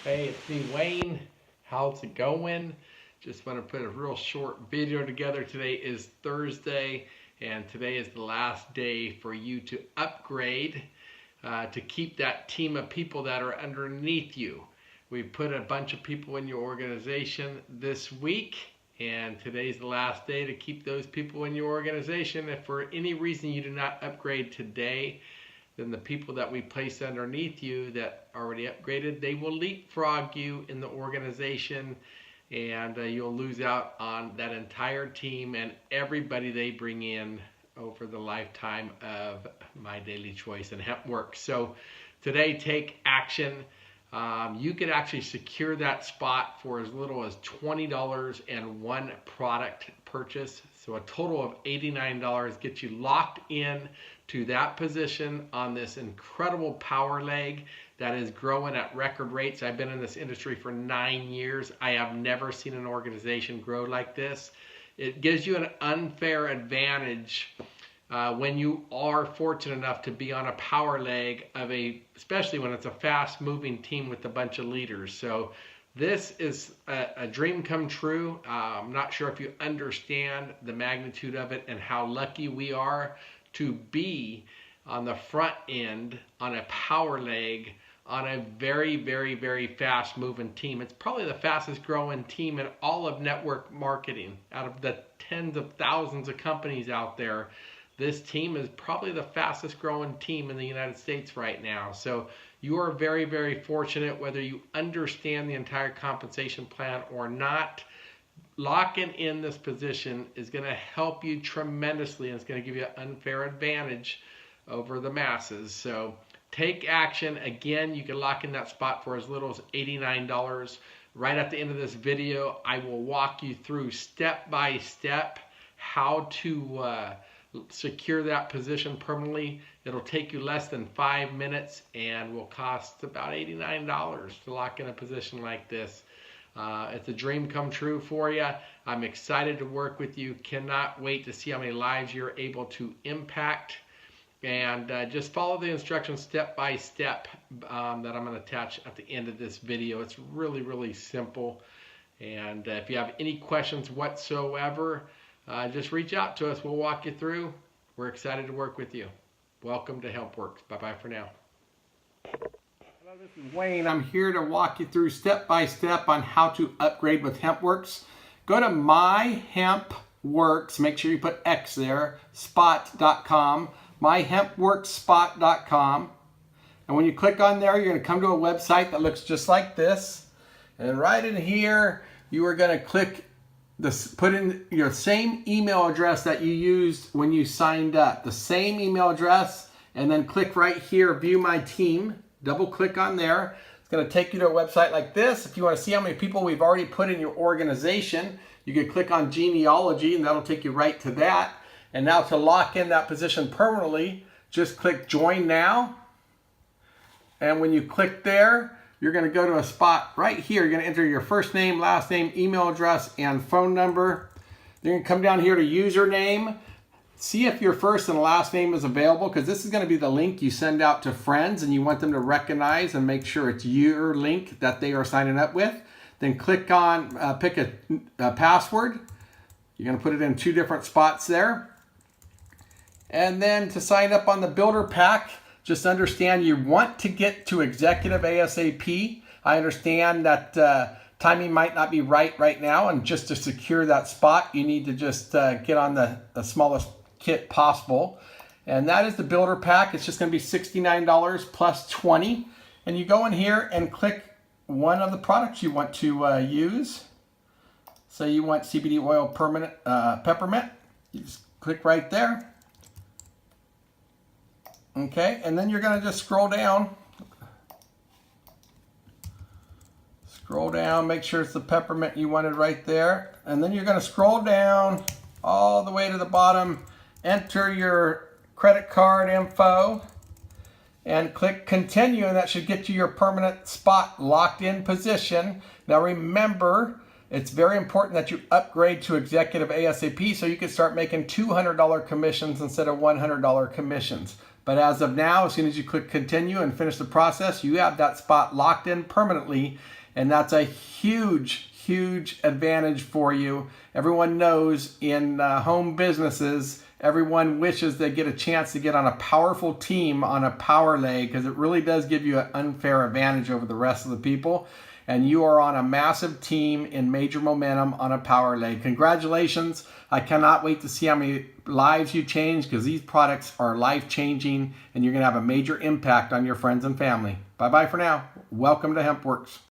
Hey, it's me, Wayne. How's it going? Just want to put a real short video together. Today is Thursday, and today is the last day for you to upgrade to keep that team of people that are underneath you. We put a bunch of people in your organization this week, and today's the last day to keep those people in your organization. If for any reason you do not upgrade today, then the people that we place underneath you that already upgraded, they will leapfrog you in the organization, and you'll lose out on that entire team and everybody they bring in over the lifetime of My Daily Choice and HempWorks. So today, take action. You could actually secure that spot for as little as $20 and one product purchase. So a total of $89 gets you locked in to that position on this incredible power leg that is growing at record rates. I've been in this industry for 9 years. I have never seen an organization grow like this. It gives you an unfair advantage when you are fortunate enough to be on a power leg of especially when it's a fast moving team with a bunch of leaders. So this is a dream come true. I'm not sure if you understand the magnitude of it and how lucky we are to be on the front end on a power leg on a very, very, very fast moving team. It's probably the fastest growing team in all of network marketing. Out of the tens of thousands of companies out there, this team is probably the fastest growing team in the United States right now. So you are very, very fortunate, whether you understand the entire compensation plan or not. Locking in this position is going to help you tremendously, and it's going to give you an unfair advantage over the masses. So take action. Again, you can lock in that spot for as little as $89. Right at the end of this video, I will walk you through step by step how to secure that position permanently. It'll take you less than 5 minutes and will cost about $89 to lock in a position like this. It's a dream come true for you. I'm excited to work with you. Cannot wait to see how many lives you're able to impact. And just follow the instructions step by step that I'm going to attach at the end of this video. It's really, really simple. And if you have any questions whatsoever, just reach out to us. We'll walk you through. We're excited to work with you. Welcome to HempWorks. Bye-bye for now. Hello, this is Wayne. I'm here to walk you through step by step on how to upgrade with HempWorks. Go to myhempworks, make sure you put X there, spot.com, myhempworksspot.com. And when you click on there, you're going to come to a website that looks just like this. And right in here, you are going to click put in your same email address that you used when you signed up, the same email address, and then click right here, view my team. Double click on there. It's going to take you to a website like this. If you want to see how many people we've already put in your organization, you can click on genealogy and that'll take you right to that. And now to lock in that position permanently, just click join now. And when you click there, you're going to go to a spot right here. You're going to enter your first name, last name, email address, and phone number. You're going to come down here to username. See if your first and last name is available, because this is going to be the link you send out to friends and you want them to recognize and make sure it's your link that they are signing up with. Then click on pick a password. You're going to put it in 2 different spots there. And then to sign up on the builder pack, just understand you want to get to executive ASAP. I understand that timing might not be right now, and just to secure that spot, you need to just get on the smallest kit possible. And that is the builder pack. It's just going to be $69 plus $20. And you go in here and click one of the products you want to use. So you want CBD oil peppermint. You just click right there. Okay, and then you're going to just scroll down. Scroll down, make sure it's the peppermint you wanted right there. And then you're going to scroll down all the way to the bottom, enter your credit card info, and click continue, and that should get you your permanent spot locked in position. Now remember, it's very important that you upgrade to executive ASAP so you can start making $200 commissions instead of $100 commissions. But as of now, as soon as you click continue and finish the process, you have that spot locked in permanently. And that's a huge advantage for you. Everyone knows in home businesses, everyone wishes they get a chance to get on a powerful team on a power leg, because it really does give you an unfair advantage over the rest of the people. And you are on a massive team in Major Momentum on a power leg. Congratulations. I cannot wait to see how many lives you change, because these products are life-changing and you're going to have a major impact on your friends and family. Bye-bye for now. Welcome to HempWorks.